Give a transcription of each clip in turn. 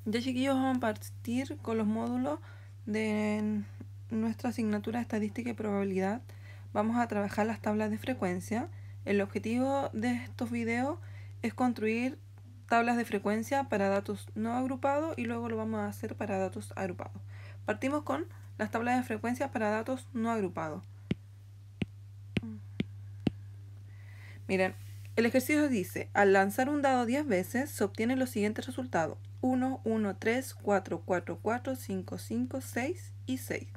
Ya, chiquillos, vamos a partir con los módulos de nuestra asignatura de estadística y probabilidad. Vamos a trabajar las tablas de frecuencia. El objetivo de estos videos es construir tablas de frecuencia para datos no agrupados y luego lo vamos a hacer para datos agrupados. Partimos con las tablas de frecuencia para datos no agrupados. Miren, el ejercicio dice, al lanzar un dado 10 veces se obtienen los siguientes resultados: 1, 1, 3, 4, 4, 4, 5, 5, 6 y 6.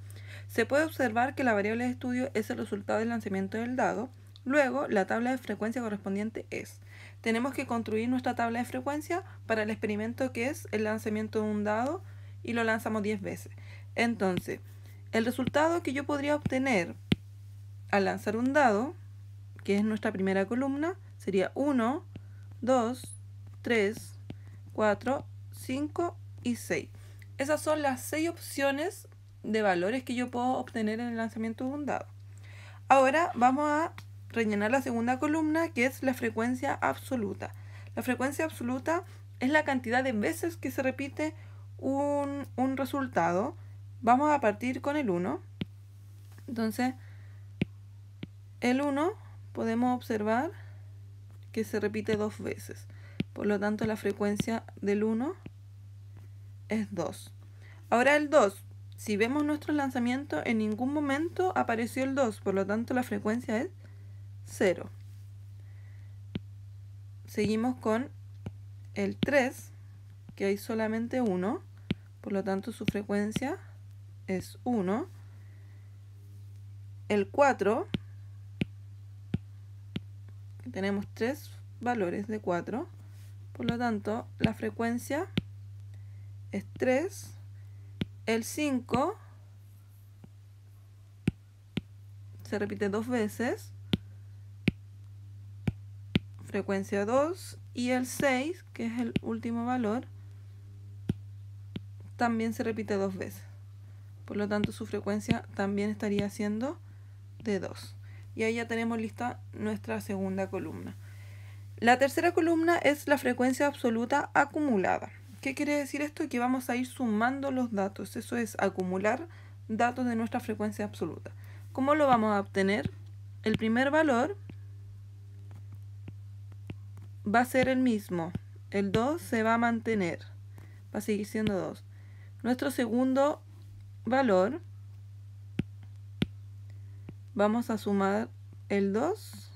Se puede observar que la variable de estudio es el resultado del lanzamiento del dado. Luego, la tabla de frecuencia correspondiente es. Tenemos que construir nuestra tabla de frecuencia para el experimento que es el lanzamiento de un dado y lo lanzamos 10 veces. Entonces, el resultado que yo podría obtener al lanzar un dado, que es nuestra primera columna, sería 1, 2, 3, 4, 5 y 6. Esas son las 6 opciones de valores que yo puedo obtener en el lanzamiento de un dado. Ahora vamos a rellenar la segunda columna, que es la frecuencia absoluta. La frecuencia absoluta es la cantidad de veces que se repite un resultado. Vamos a partir con el 1. Entonces, el 1 podemos observar que se repite 2 veces. Por lo tanto, la frecuencia del 1 es 2. Ahora el 2. Si vemos nuestro lanzamiento, en ningún momento apareció el 2. Por lo tanto, la frecuencia es 0. Seguimos con el 3, que hay solamente 1. Por lo tanto, su frecuencia es 1. El 4, tenemos 3 valores de 4. Por lo tanto, la frecuencia es 3. El 5 se repite 2 veces, frecuencia 2. Y el 6, que es el último valor, también se repite 2 veces. Por lo tanto, su frecuencia también estaría siendo de 2. Y ahí ya tenemos lista nuestra segunda columna. La tercera columna es la frecuencia absoluta acumulada. ¿Qué quiere decir esto? Que vamos a ir sumando los datos. Eso es acumular datos de nuestra frecuencia absoluta. ¿Cómo lo vamos a obtener? El primer valor va a ser el mismo. El 2 se va a mantener. Va a seguir siendo 2. Nuestro segundo valor, vamos a sumar el 2.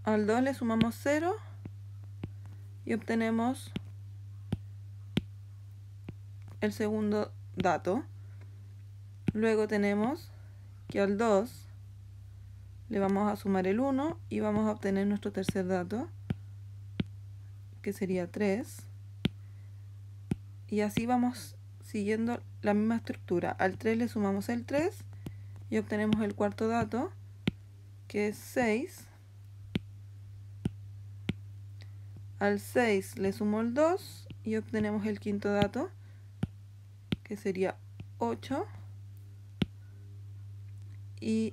Al 2 le sumamos 0 y obtenemos el segundo dato. Luego tenemos que al 2 le vamos a sumar el 1 y vamos a obtener nuestro tercer dato, que sería 3. Y así vamos siguiendo la misma estructura. Al 3 le sumamos el 3 y obtenemos el cuarto dato, que es 6. Al 6 le sumo el 2 y obtenemos el quinto dato, que sería 8. Y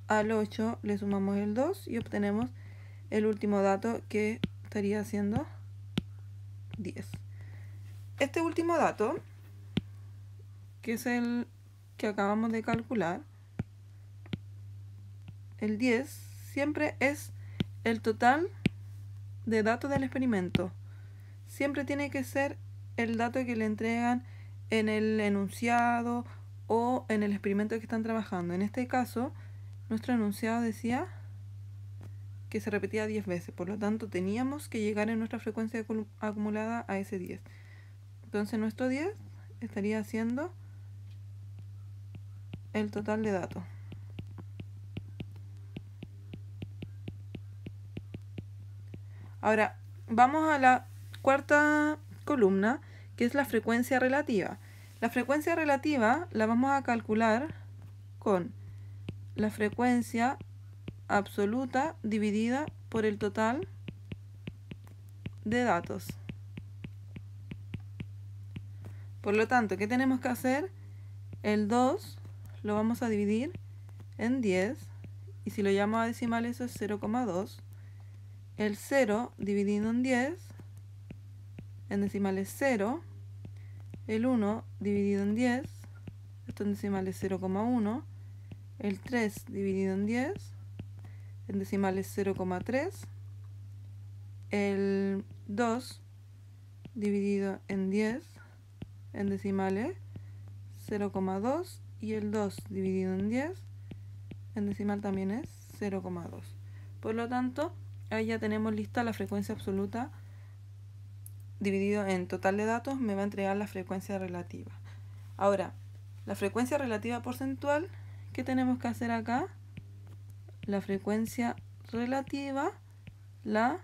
al 8 le sumamos el 2 y obtenemos el último dato, que estaría siendo 10. Este último dato, que es el que acabamos de calcular, el 10, siempre es el total de datos del experimento. Siempre tiene que ser el dato que le entregan en el enunciado o en el experimento que están trabajando. En este caso, nuestro enunciado decía que se repetía 10 veces. Por lo tanto, teníamos que llegar en nuestra frecuencia acumulada a ese 10. Entonces, nuestro 10 estaría siendo el total de datos. Ahora, vamos a la cuarta columna, que es la frecuencia relativa. La frecuencia relativa la vamos a calcular con la frecuencia absoluta dividida por el total de datos. Por lo tanto, ¿qué tenemos que hacer? El 2 lo vamos a dividir en 10 y si lo llamo a decimal eso es 0,2. El 0 dividido en 10, en decimal es 0. El 1 dividido en 10, esto en decimal es 0,1. El 3 dividido en 10, en decimal es 0,3. El 2 dividido en 10, en decimal es 0,2. Y el 2 dividido en 10, en decimal también es 0,2. Por lo tanto, ahí ya tenemos lista la frecuencia absoluta dividido en total de datos, me va a entregar la frecuencia relativa. Ahora, la frecuencia relativa porcentual, ¿qué tenemos que hacer acá? La frecuencia relativa la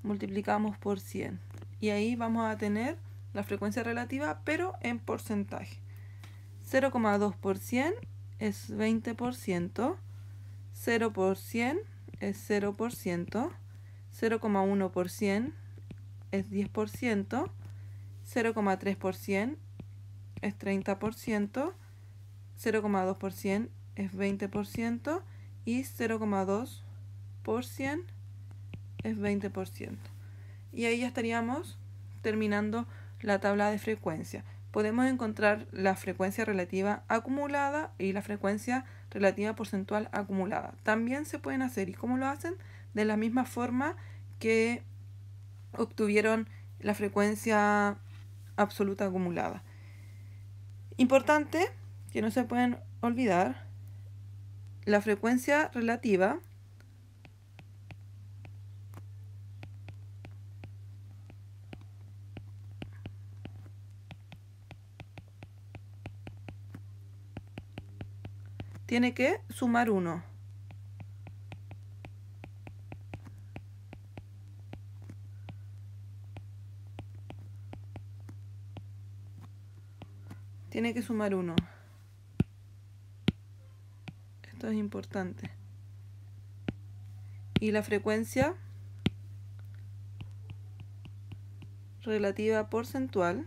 multiplicamos por 100. Y ahí vamos a tener la frecuencia relativa, pero en porcentaje. 0,2 por 100 es 20%. 0 por 100 es 0%. 0,1 por 100 es 10%. 0,3 por 100 es 30%. 0,2 por 100 es 20%. Y 0,2 por 100 es 20%. Y ahí ya estaríamos terminando la tabla de frecuencia. Podemos encontrar la frecuencia relativa acumulada y la frecuencia relativa porcentual acumulada. También se pueden hacer. ¿Y cómo lo hacen? De la misma forma que obtuvieron la frecuencia absoluta acumulada. Importante, que no se pueden olvidar, la frecuencia relativa tiene que sumar 1. Tiene que sumar 1. Esto es importante. Y la frecuencia relativa porcentual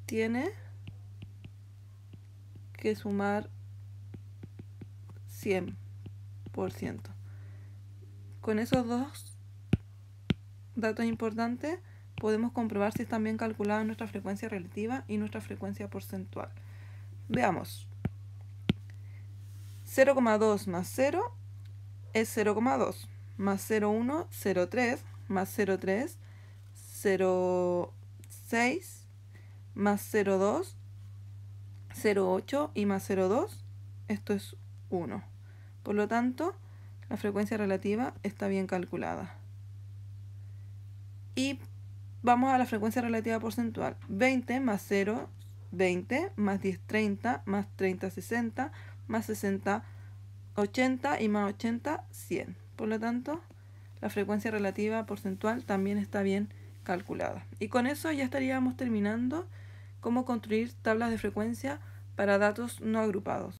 tiene que sumar 100%. Con esos dos datos importantes podemos comprobar si están bien calculadas nuestra frecuencia relativa y nuestra frecuencia porcentual. Veamos. 0,2 más 0 es 0,2, más 0,1, 0,3, más 0,3, 0,6, más 0,2, 0,8 y más 0,2, esto es 1. Por lo tanto, la frecuencia relativa está bien calculada. Y vamos a la frecuencia relativa porcentual. 20 más 0, 20, más 10, 30, más 30, 60, más 60, 80 y más 80, 100. Por lo tanto, la frecuencia relativa porcentual también está bien calculada. Y con eso ya estaríamos terminando cómo construir tablas de frecuencia para datos no agrupados.